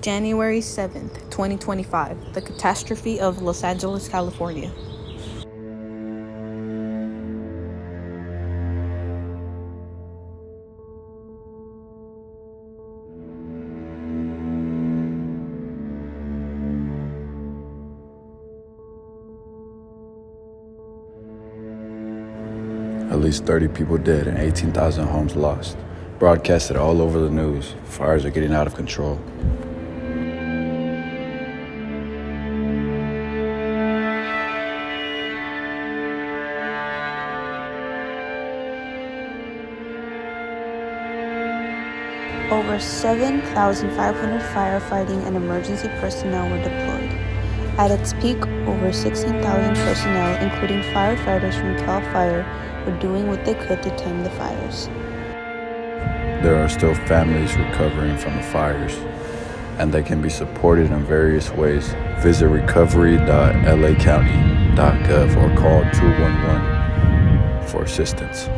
January 7th, 2025, the catastrophe of Los Angeles, California. At least 30 people dead and 18,000 homes lost. Broadcasted all over the news. Fires are getting out of control. Over 7,500 firefighting and emergency personnel were deployed. At its peak, over 16,000 personnel, including firefighters from CAL FIRE, were doing what they could to tame the fires. There are still families recovering from the fires, and they can be supported in various ways. Visit recovery.lacounty.gov or call 211 for assistance.